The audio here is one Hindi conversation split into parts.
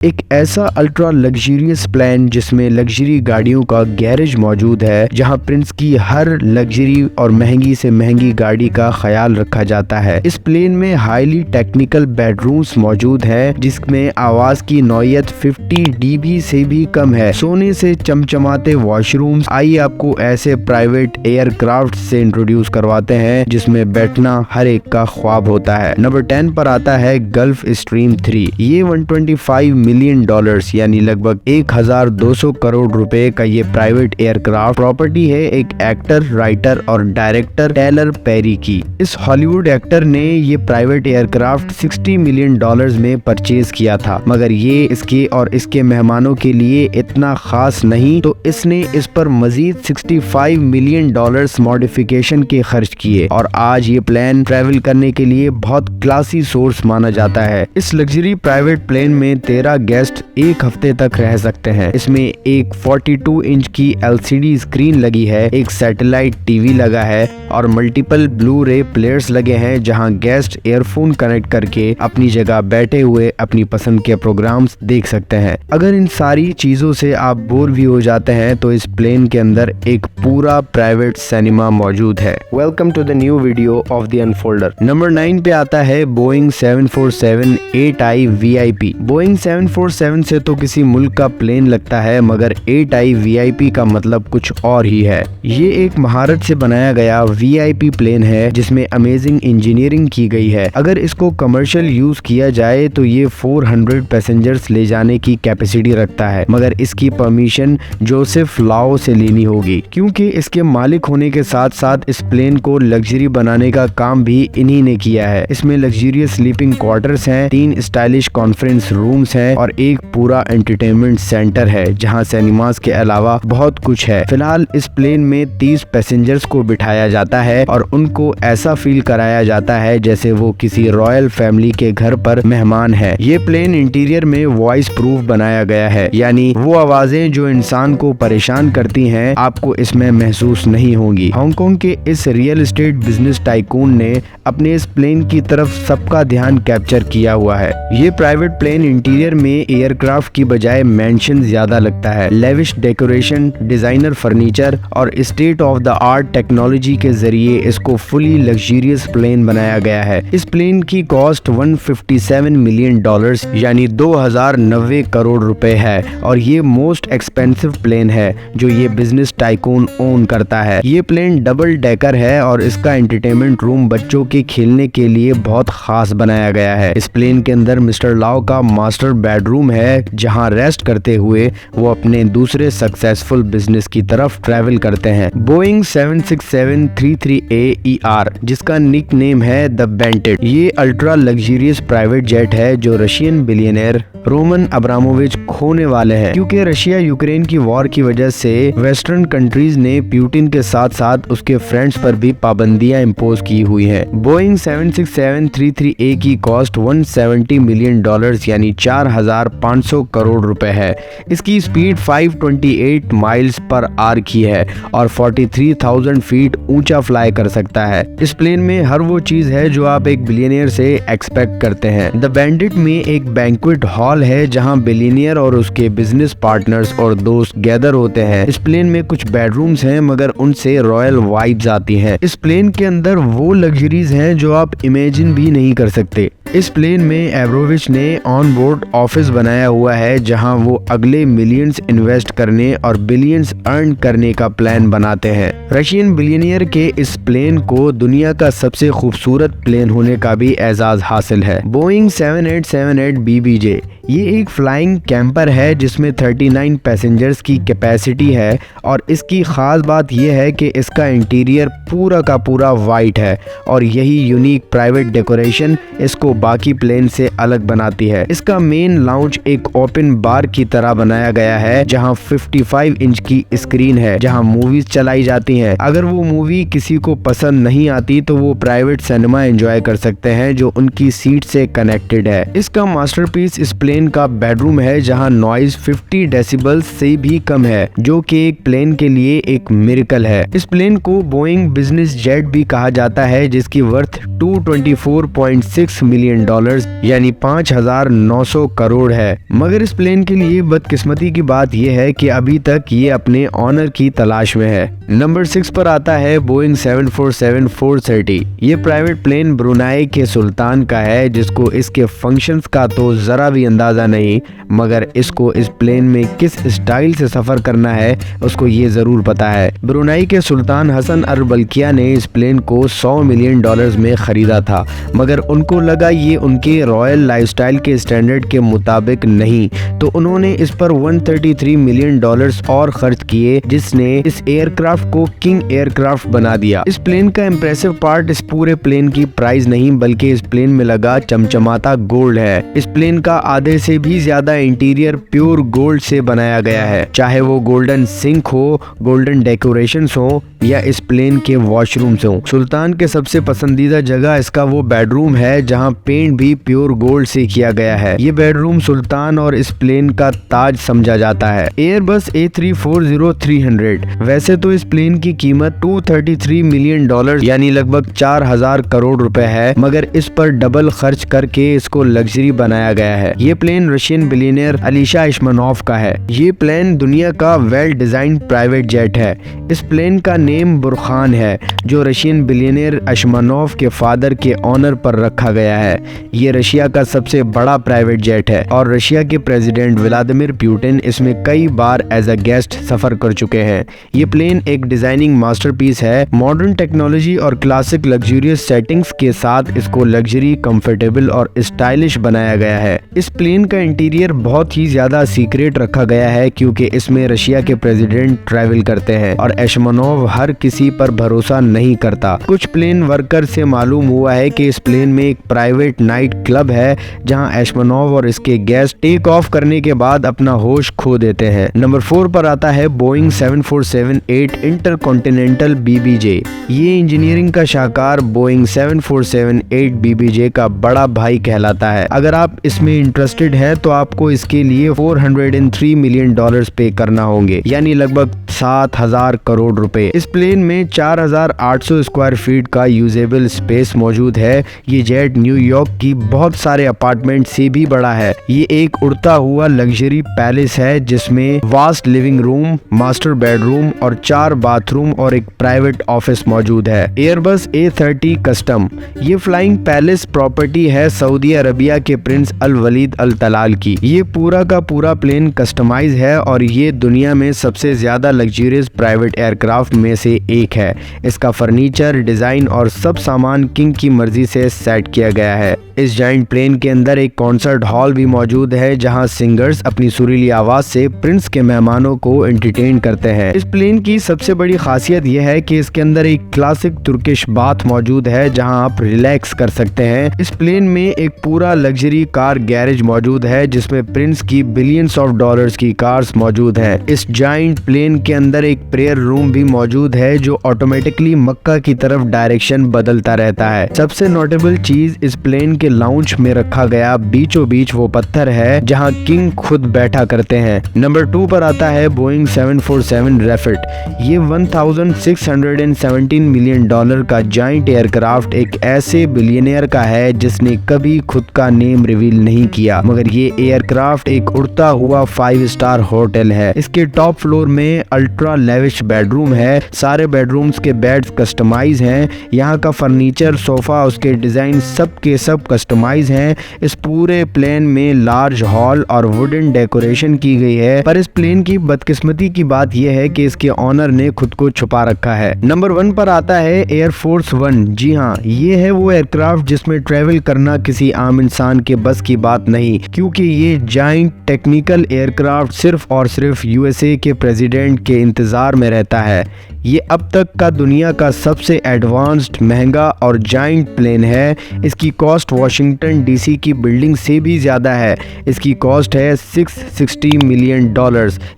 एक ऐसा अल्ट्रा लग्जरियस प्लेन जिसमें लग्जरी गाड़ियों का गैरेज मौजूद है, जहां प्रिंस की हर लग्जरी और महंगी से महंगी गाड़ी का ख्याल रखा जाता है। इस प्लेन में हाईली टेक्निकल बेडरूम्स मौजूद हैं, जिसमें आवाज की नौयत 50 dB से भी कम है। सोने से चमचमाते वॉशरूम्स। आइए आपको ऐसे प्राइवेट एयरक्राफ्ट से इंट्रोड्यूस करवाते हैं जिसमें बैठना हर एक का ख्वाब होता है। नंबर 10 पर आता है गल्फ स्ट्रीम 3। ये 125 मिलियन डॉलर्स यानी लगभग 1200 करोड़ रुपए का ये प्राइवेट एयरक्राफ्ट प्रॉपर्टी है एक एक्टर, राइटर और डायरेक्टर टेलर पेरी की। इस हॉलीवुड एक्टर ने ये प्राइवेट एयरक्राफ्ट 60 मिलियन डॉलर्स में परचेज किया था, मगर ये इसके और इसके मेहमानों के लिए इतना खास नहीं, तो इसने इस पर मजीद 65 मिलियन डॉलर्स मॉडिफिकेशन के खर्च किए और आज ये प्लेन ट्रेवल करने के लिए बहुत क्लासी सोर्स माना जाता है। इस लग्जरी प्राइवेट प्लेन में 13 गेस्ट एक हफ्ते तक रह सकते हैं। इसमें एक 42 इंच की LCD स्क्रीन लगी है, एक सैटेलाइट टीवी लगा है और मल्टीपल ब्लू रे प्लेयर्स लगे हैं, जहां गेस्ट एयरफोन कनेक्ट करके अपनी जगह बैठे हुए अपनी पसंद के प्रोग्राम्स देख सकते हैं। अगर इन सारी चीजों से आप बोर भी हो जाते हैं तो इस प्लेन के अंदर एक पूरा प्राइवेट सिनेमा मौजूद है। Welcome to the new video of the unfolder. Number 9 पे आता है बोइंग 747 8i VIP। बोइंग 747 से तो किसी मुल्क का प्लेन लगता है, मगर 8i VIP का मतलब कुछ और ही है। ये एक महारत से बनाया गया VIP प्लेन है जिसमें अमेजिंग इंजीनियरिंग की गई है। अगर इसको कमर्शियल यूज किया जाए तो ये 400 पैसेंजर्स ले जाने की कैपेसिटी रखता है, मगर इसकी परमिशन जोसेफ लाओ से लेनी होगी, क्योंकि इसके मालिक होने के साथ साथ इस प्लेन को लग्जरी बनाने का काम भी इन्हीं ने किया है। इसमें लग्जरियस स्लीपिंग क्वार्टर्स हैं, 3 स्टाइलिश कॉन्फ्रेंस रूम्स हैं और एक पूरा एंटरटेनमेंट सेंटर है जहां सिनेमास के अलावा बहुत कुछ है। फिलहाल इस प्लेन में 30 पैसेंजर्स को बिठाया जाता है और उनको ऐसा फील कराया जाता है जैसे वो किसी रॉयल फैमिली के घर पर मेहमान है। ये प्लेन इंटीरियर में वॉइस प्रूफ बनाया गया है, यानी वो आवाजें जो इंसान को परेशान करती हैं आपको इसमें महसूस नहीं होंगी। हांगकांग के इस रियल एस्टेट बिजनेस टाइकून ने अपने इस प्लेन की तरफ सबका ध्यान कैप्चर किया हुआ है। ये प्राइवेट प्लेन इंटीरियर में एयरक्राफ्ट की बजाय मैंशन ज्यादा लगता है। लेविश डेकोरेशन, डिजाइनर फर्नीचर और state of the art technology के जरिए इसको फुली लग्जरियस प्लेन बनाया गया है। इस प्लेन की कॉस्ट 157 मिलियन डॉलर्स यानी 2090 करोड़ रुपए है और ये मोस्ट एक्सपेंसिव प्लेन है जो ये बिजनेस टाइकून ओन करता है। ये प्लेन डबल डेकर है और इसका एंटरटेनमेंट रूम बच्चों के खेलने के लिए बहुत खास बनाया गया है। इस प्लेन के अंदर मिस्टर लाओ का मास्टर बेडरूम है, जहां रेस्ट करते हुए वो अपने दूसरे सक्सेसफुल बिजनेस की तरफ ट्रैवल करते हैं। बोइंग 767-33AER, जिसका निक नेम है द बेंटेड, ये अल्ट्रा लग्जरियस प्राइवेट जेट है जो रशियन बिलियनर रोमन अब्रामोविच खोने वाले हैं, क्योंकि रशिया यूक्रेन की वॉर की वजह से वेस्टर्न कंट्रीज ने पुतिन के साथ साथ उसके फ्रेंड्स पर भी पाबंदियां इम्पोज की हुई हैं। बोइंग 767-33A की कॉस्ट 170 मिलियन डॉलर्स यानी 4500 करोड़ रुपए है। इसकी स्पीड 528 माइल्स पर आवर की है और 43,000 फीट ऊंचा फ्लाई कर सकता है। इस प्लेन में हर वो चीज है जो आप एक बिलियनियर से एक्सपेक्ट करते हैं। द बैंडिट में एक बैंक्वेट हॉल है जहां बिलियनियर और उसके बिजनेस पार्टनर्स और दोस्त गैदर होते हैं। इस प्लेन में कुछ बेडरूम्स हैं, मगर उनसे रॉयल वाइब्स आती हैं। इस प्लेन के अंदर वो लग्जरीज हैं जो आप इमेजिन भी नहीं कर सकते। इस प्लेन में एब्रोविच ने ऑन बोर्ड ऑफिस बनाया हुआ है जहां वो अगले मिलियंस इन्वेस्ट करने और बिलियंस अर्न करने का प्लान बनाते हैं। रशियन बिलियनियर के इस प्लेन को दुनिया का सबसे खूबसूरत प्लेन होने का भी एजाज हासिल है। बोइंग 7878 BBJ, ये एक फ्लाइंग कैंपर है जिसमें 39 पैसेंजर्स की कैपेसिटी है और इसकी खास बात यह है कि इसका इंटीरियर पूरा का पूरा वाइट है और यही यूनिक प्राइवेट डेकोरेशन इसको बाकी प्लेन से अलग बनाती है। इसका मेन लाउंज एक ओपन बार की तरह बनाया गया है जहां 55 इंच की स्क्रीन है जहां मूवीज चलाई जाती हैं। अगर वो मूवी किसी को पसंद नहीं आती तो वो प्राइवेट सिनेमा एंजॉय कर सकते हैं जो उनकी सीट से कनेक्टेड है। इसका मास्टरपीस इस प्लेन प्लेन का बेडरूम है जहां नॉइज 50 डेसिबल से भी कम है, जो कि एक प्लेन के लिए एक मिरेकल है। इस प्लेन को बोइंग बिजनेस जेट भी कहा जाता है, जिसकी वर्थ 224.6 मिलियन डॉलर्स यानी 5,900 करोड़ है। मगर इस प्लेन के लिए बदकिस्मती की बात यह है कि अभी तक ये अपने ऑनर की तलाश में है। नंबर 6 पर आता है बोइंग 747-430। ये प्राइवेट प्लेन ब्रुनाई के सुल्तान का है, जिसको इसके फंक्शंस का तो जरा भी अंदाजा नहीं, मगर इसको इस प्लेन में किस स्टाइल से सफर करना है उसको ये जरूर पता है। ब्रुनाई के सुल्तान हसन अल बल्किया ने इस प्लेन को 100 मिलियन डॉलर्स में खरीदा था, मगर उनको लगा ये उनके रॉयल लाइफस्टाइल के स्टैंडर्ड के मुताबिक नहीं, तो उन्होंने इस पर 133 मिलियन डॉलर्स और खर्च किए, जिसने इस एयरक्राफ्ट को किंग एयरक्राफ्ट बना दिया। इस प्लेन का इम्प्रेसिव पार्ट इस पूरे प्लेन की प्राइस नहीं, बल्कि इस प्लेन में लगा चमचमाता गोल्ड है। इस प्लेन का आधे से भी ज्यादा इंटीरियर प्योर गोल्ड से बनाया गया है, चाहे वो गोल्डन सिंक हो, गोल्डन डेकोरेशंस हो या इस प्लेन के वॉशरूम्स हो। सुल्तान के सबसे पसंदीदा जगह इसका वो बेडरूम है जहां पेंट भी प्योर गोल्ड से किया गया है। ये बेडरूम सुल्तान और इस प्लेन का ताज समझा जाता है। Airbus A340-300। वैसे तो इस प्लेन की कीमत 233 मिलियन डॉलर यानी लगभग 4,000 करोड़ रुपए है, मगर इस पर डबल खर्च करके इसको लग्जरी बनाया गया है। ये प्लेन रशियन बिलियनियर अलीशा इश्मानोव का है। ये प्लेन दुनिया का वेल डिजाइन प्राइवेट जेट है। इस प्लेन का नेम बुरखान है, जो रशियन बिलियनियर इश्मानोव के फादर के ऑनर पर रखा गया है। ये रशिया का सबसे बड़ा प्राइवेट जेट है और रशिया के प्रेसिडेंट व्लादिमीर पुतिन इसमें कई बार एज अ गेस्ट सफर कर चुके हैं। ये प्लेन एक डिजाइनिंग मास्टरपीस है। मॉडर्न टेक्नोलॉजी और क्लासिक लग्जूरियस सेटिंग्स के साथ इसको लग्जरी, कंफर्टेबल और स्टाइलिश बनाया गया है। इस प्लेन का इंटीरियर बहुत ही ज्यादा सीक्रेट रखा गया है, क्योंकि इसमें रशिया के प्रेसिडेंट ट्रैवल करते हैं और इश्मानोव हर किसी पर भरोसा नहीं करता। कुछ प्लेन वर्कर से मालूम हुआ है कि इस प्लेन में एक प्राइवेट नाइट क्लब है, जहां इश्मानोव और इसके गेस्ट टेक ऑफ करने के बाद अपना होश खो देते हैं। नंबर 4 पर आता है बोइंग 747-8 इंटरकॉन्टिनेंटल BBJ। ये इंजीनियरिंग का शाहकार बोइंग 747-8 BBJ का बड़ा भाई कहलाता है। अगर आप इसमें इंटरेस्टेड है तो आपको इसके लिए 403 मिलियन डॉलर्स पे करना होंगे, यानी लगभग 7,000 करोड़ रुपए। इस प्लेन में 4,800 स्क्वायर फीट का यूजेबल स्पेस मौजूद है। ये जेट न्यूयॉर्क की बहुत सारे अपार्टमेंट से भी बड़ा है। ये एक उड़ता हुआ लग्जरी पैलेस है, जिसमें vast living room, master bedroom और 4 बाथरूम और एक प्राइवेट ऑफिस मौजूद है। Airbus A30 custom. ये फ्लाइंग पैलेस प्रॉपर्टी है सऊदी अरबिया के प्रिंस अल वलीद अल तलाल की। ये पूरा का पूरा प्लेन कस्टमाइज है और ये दुनिया में सबसे ज्यादा लग्जरियस प्राइवेट एयरक्राफ्ट में से एक है। इसका फर्नीचर, डिजाइन और सब सामान किंग की मर्जी से सेट किया गया है। इस जाइंट प्लेन के अंदर एक कॉन्सर्ट हॉल भी मौजूद है, जहां सिंगर्स अपनी सुरीली आवाज से प्रिंस के मेहमानों को एंटरटेन करते हैं। इस प्लेन की सबसे बड़ी खासियत यह है कि इसके अंदर एक क्लासिक तुर्किश बाथ मौजूद है, जहां आप रिलैक्स कर सकते हैं। इस प्लेन में एक पूरा लग्जरी कार गैरेज मौजूद है, जिसमें प्रिंस की बिलियंस ऑफ डॉलर्स की कार्स मौजूद हैं। इस जाइंट प्लेन के अंदर एक प्रेयर रूम भी मौजूद है, जो ऑटोमेटिकली मक्का की तरफ डायरेक्शन बदलता रहता है। सबसे नोटेबल चीज इस प्लेन के लाउंज में रखा गया बीचों बीच वो पत्थर है, जहां किंग खुद बैठा करते हैं। नंबर 2 पर आता है बोइंग 747 रैफिट। ये 1,617 मिलियन डॉलर का जाइंट एयरक्राफ्ट एक ऐसे बिलियनियर का है जिसने कभी खुद का नेम रिवील नहीं किया, मगर ये एयरक्राफ्ट एक उड़ता हुआ 5 स्टार होटल है। इसके टॉप फ्लोर में अल्ट्रा लेविश बेडरूम है। सारे बेडरूम्स के बेड्स कस्टमाइज हैं। यहाँ का फर्नीचर, सोफा, उसके डिजाइन सब के सब कस्टमाइज हैं। इस पूरे प्लेन में लार्ज हॉल और वुडन डेकोरेशन की गई है, पर इस प्लेन की बदकिस्मती की बात यह है कि इसके ऑनर ने खुद को छुपा रखा है। नंबर 1 पर आता है एयरफोर्स 1। जी हाँ, ये है वो एयरक्राफ्ट जिसमें ट्रेवल करना किसी आम इंसान के बस की बात नहीं, क्योंकि ये जाइंट टेक्निकल एयरक्राफ्ट सिर्फ और सिर्फ USA के प्रेसिडेंट के इंतज़ार में रहता है। ये अब तक का दुनिया का सबसे एडवांस्ड, महंगा और जाइंट प्लेन है। इसकी कॉस्ट वाशिंगटन डीसी की बिल्डिंग से भी ज़्यादा है। इसकी कॉस्ट है $660 मिलियन,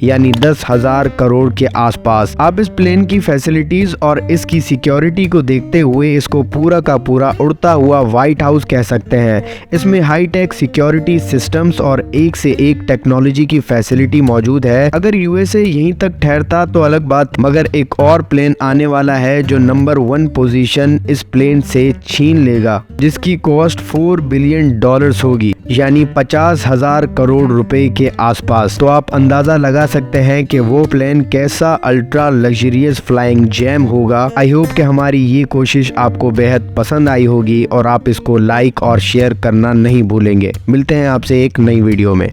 यानी 10,000 करोड़ के आसपास। आप इस प्लेन की फैसिलिटीज़ और इसकी सिक्योरिटी को देखते हुए इसको पूरा का पूरा उड़ता हुआ व्हाइट हाउस कह सकते हैं। इसमें हाईटेक सिक्योरिटी सिस्टम्स और एक से एक टेक्नोलॉजी की फैसिलिटी मौजूद है। अगर यूएसए यहीं तक ठहरता तो अलग बात, मगर एक और प्लेन आने वाला है जो नंबर 1 पोजीशन इस प्लेन से छीन लेगा, जिसकी कॉस्ट $4 बिलियन होगी, यानी 50,000 करोड़ रुपए के आसपास। तो आप अंदाजा लगा सकते हैं कि वो प्लेन कैसा अल्ट्रा लग्जरियस फ्लाइंग जैम होगा। आई होप कि हमारी ये कोशिश आपको बेहद पसंद आई होगी और आप इसको लाइक और शेयर करना नहीं भूलेंगे। मिलते हैं आपसे एक नई वीडियो में।